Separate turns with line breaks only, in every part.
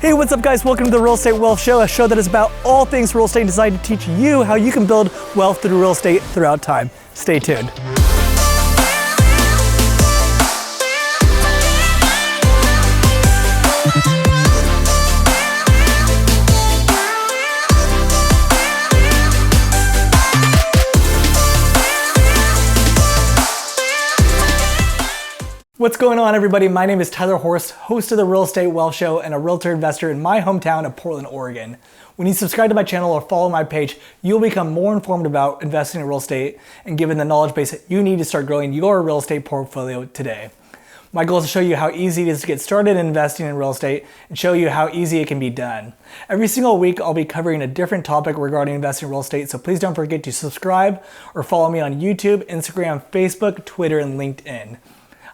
Hey, what's up guys? Welcome to the Real Estate Wealth Show, a show that is about all things real estate designed to teach you how you can build wealth through real estate throughout time. Stay tuned. What's going on, everybody? My name is Tyler Horst, host of the Real Estate Wealth Show and a realtor investor in my hometown of Portland, Oregon. When you subscribe to my channel or follow my page, you'll become more informed about investing in real estate and given the knowledge base that you need to start growing your real estate portfolio today. My goal is to show you how easy it is to get started investing in real estate and show you how easy it can be done. Every single week, I'll be covering a different topic regarding investing in real estate, so please don't forget to subscribe or follow me on YouTube, Instagram, Facebook, Twitter, and LinkedIn.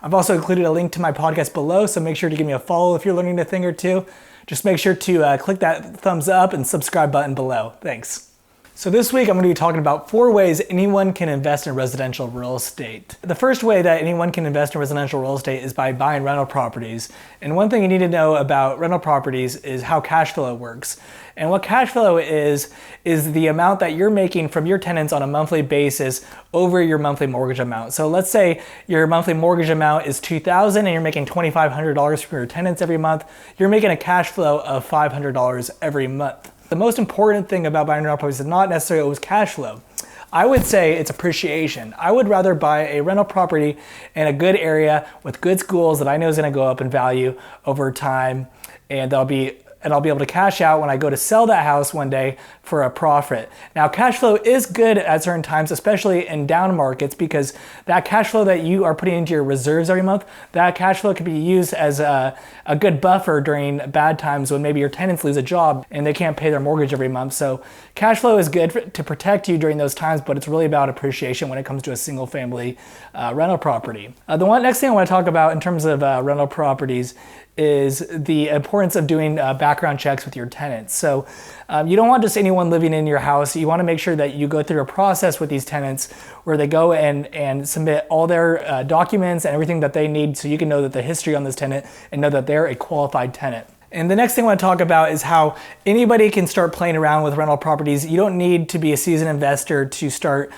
I've also included a link to my podcast below, so make sure to give me a follow if you're learning a thing or two. Just make sure to click that thumbs up and subscribe button below. Thanks. So this week I'm going to be talking about 4 ways anyone can invest in residential real estate. The first way that anyone can invest in residential real estate is by buying rental properties. And one thing you need to know about rental properties is how cash flow works. And what cash flow is the amount that you're making from your tenants on a monthly basis over your monthly mortgage amount. So let's say your monthly mortgage amount is $2,000 and you're making $2,500 from your tenants every month. You're making a cash flow of $500 every month. The most important thing about buying rental properties is not necessarily always cash flow. I would say it's appreciation. I would rather buy a rental property in a good area with good schools that I know is going to go up in value over time, and I'll be able to cash out when I go to sell that house one day for a profit. Now, cash flow is good at certain times, especially in down markets, because that cash flow that you are putting into your reserves every month, that cash flow can be used as a good buffer during bad times when maybe your tenants lose a job and they can't pay their mortgage every month. So cash flow is good to protect you during those times, but it's really about appreciation when it comes to a single family rental property. Next thing I want to talk about in terms of rental properties is the importance of doing background checks with your tenants. So you don't want just anyone living in your house. You want to make sure that you go through a process with these tenants where they go and submit all their documents and everything that they need so you can know that the history on this tenant and know that they're a qualified tenant. And the next thing I want to talk about is how anybody can start playing around with rental properties. You don't need to be a seasoned investor to start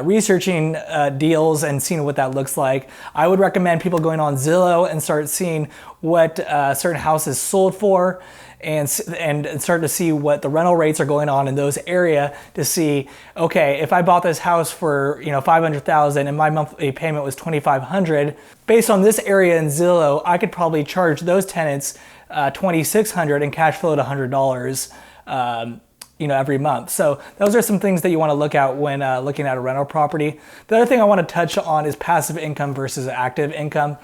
researching deals and seeing what that looks like. I would recommend people going on Zillow and start seeing what certain houses sold for and start to see what the rental rates are going on in those area to see, okay, if I bought this house for $500,000 and my monthly payment was $2,500, based on this area in Zillow, I could probably charge those tenants $2,600 and cash flow at $100 every month. So those are some things that you want to look at when looking at a rental property. The other thing I want to touch on is passive income versus active income.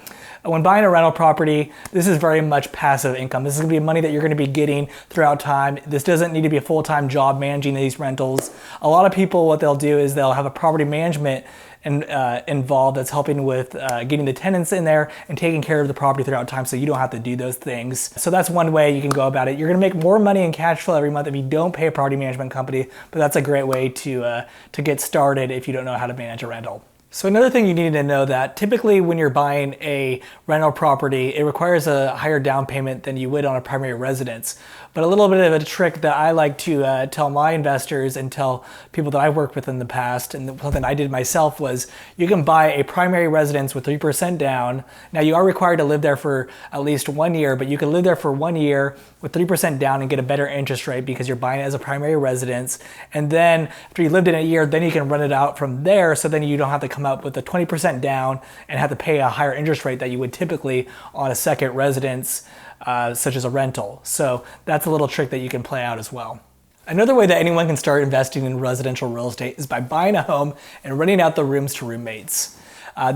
When buying a rental property, this is very much passive income. This is going to be money that you're going to be getting throughout time. This doesn't need to be a full-time job managing these rentals. A lot of people, what they'll do is they'll have a property management involved that's helping with getting the tenants in there and taking care of the property throughout time, so you don't have to do those things. So that's one way you can go about it. You're going to make more money in cash flow every month if you don't pay a property management company, but that's a great way to get started if you don't know how to manage a rental. So another thing you need to know that typically when you're buying a rental property, it requires a higher down payment than you would on a primary residence. But a little bit of a trick that I like to tell my investors and tell people that I've worked with in the past, and something I did myself, was you can buy a primary residence with 3% down. Now you are required to live there for at least 1 year, but you can live there for 1 year with 3% down and get a better interest rate because you're buying it as a primary residence. And then after you lived in a year, then you can rent it out from there, so then you don't have to come up with a 20% down and have to pay a higher interest rate that you would typically on a second residence, such as a rental. So that's a little trick that you can play out as well. Another way that anyone can start investing in residential real estate is by buying a home and renting out the rooms to roommates.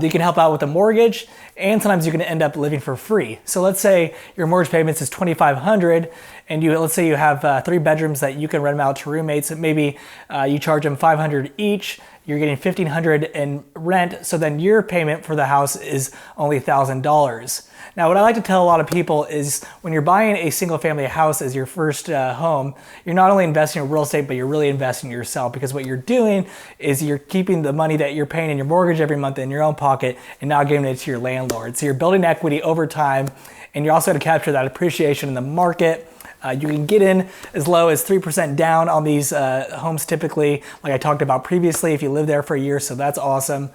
You can help out with a mortgage, and sometimes you can end up living for free. So let's say your mortgage payments is $2,500, and let's say you have 3 bedrooms that you can rent them out to roommates. Maybe you charge them $500 each. You're getting $1,500 in rent, so then your payment for the house is only $1,000. Now, what I like to tell a lot of people is when you're buying a single family house as your first home, you're not only investing in real estate, but you're really investing in yourself, because what you're doing is you're keeping the money that you're paying in your mortgage every month in your own pocket and now giving it to your landlord. So you're building equity over time, and you're also going to capture that appreciation in the market. You can get in as low as 3% down on these homes typically, like I talked about previously, if you live there for a year, so that's awesome.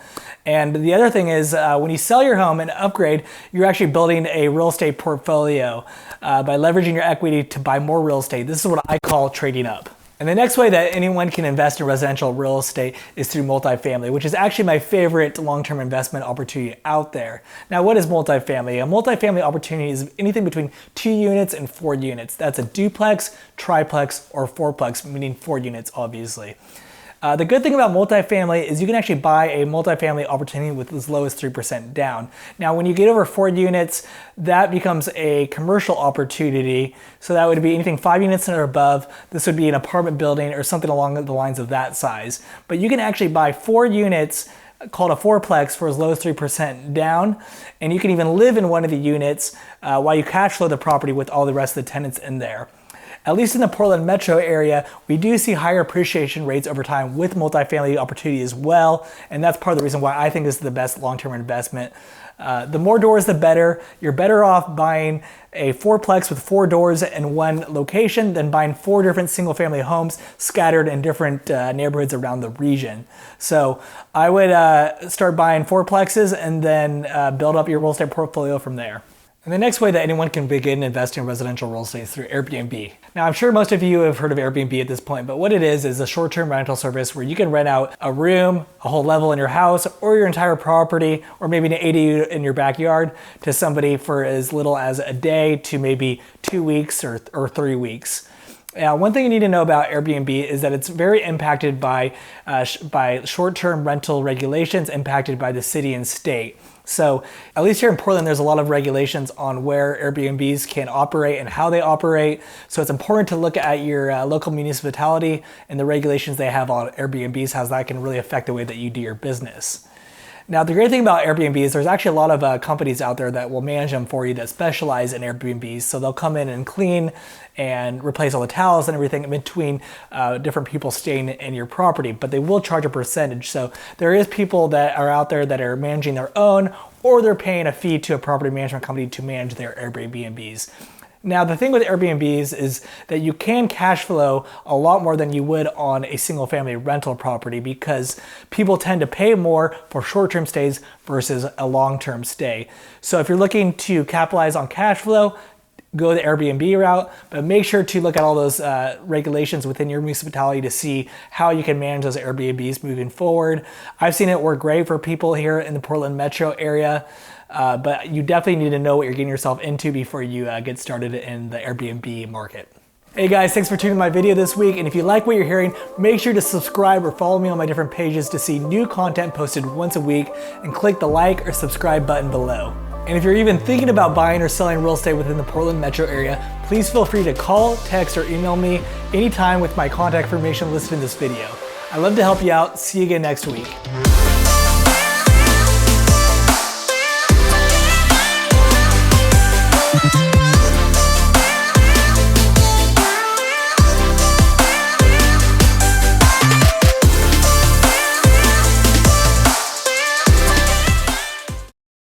And the other thing is when you sell your home and upgrade, you're actually building a real estate portfolio by leveraging your equity to buy more real estate. This is what I call trading up. And the next way that anyone can invest in residential real estate is through multifamily, which is actually my favorite long-term investment opportunity out there. Now, what is multifamily? A multifamily opportunity is anything between 2 units and 4 units. That's a duplex, triplex, or fourplex, meaning 4 units, obviously. The good thing about multifamily is you can actually buy a multifamily opportunity with as low as 3% down. Now, when you get over 4 units, that becomes a commercial opportunity. So that would be anything 5 units and above. This would be an apartment building or something along the lines of that size. But you can actually buy 4 units called a fourplex for as low as 3% down. And you can even live in one of the units while you cash flow the property with all the rest of the tenants in there. At least in the Portland metro area, we do see higher appreciation rates over time with multifamily opportunity as well. And that's part of the reason why I think this is the best long-term investment. The more doors, the better. You're better off buying a fourplex with 4 doors in one location than buying 4 different single-family homes scattered in different neighborhoods around the region. So I would start buying fourplexes and then build up your real estate portfolio from there. And the next way that anyone can begin investing in residential real estate is through Airbnb. Now, I'm sure most of you have heard of Airbnb at this point, but what it is a short-term rental service where you can rent out a room, a whole level in your house, or your entire property, or maybe an ADU in your backyard to somebody for as little as a day to maybe 2 weeks or 3 weeks. Now, one thing you need to know about Airbnb is that it's very impacted by short-term rental regulations impacted by the city and state. So at least here in Portland, there's a lot of regulations on where Airbnbs can operate and how they operate. So it's important to look at your local municipality and the regulations they have on Airbnbs, how that can really affect the way that you do your business. Now, the great thing about Airbnb is there's actually a lot of companies out there that will manage them for you that specialize in Airbnbs. So they'll come in and clean and replace all the towels and everything in between different people staying in your property, but they will charge a percentage. So there is people that are out there that are managing their own, or they're paying a fee to a property management company to manage their Airbnbs. Now, the thing with Airbnbs is that you can cash flow a lot more than you would on a single family rental property because people tend to pay more for short-term stays versus a long-term stay. So if you're looking to capitalize on cash flow, go the Airbnb route, but make sure to look at all those regulations within your municipality to see how you can manage those Airbnbs moving forward. I've seen it work great for people here in the Portland metro area. But you definitely need to know what you're getting yourself into before you get started in the Airbnb market. Hey guys, thanks for tuning in my video this week. And if you like what you're hearing, make sure to subscribe or follow me on my different pages to see new content posted once a week, and click the like or subscribe button below. And if you're even thinking about buying or selling real estate within the Portland metro area, please feel free to call, text, or email me anytime with my contact information listed in this video. I'd love to help you out. See you again next week.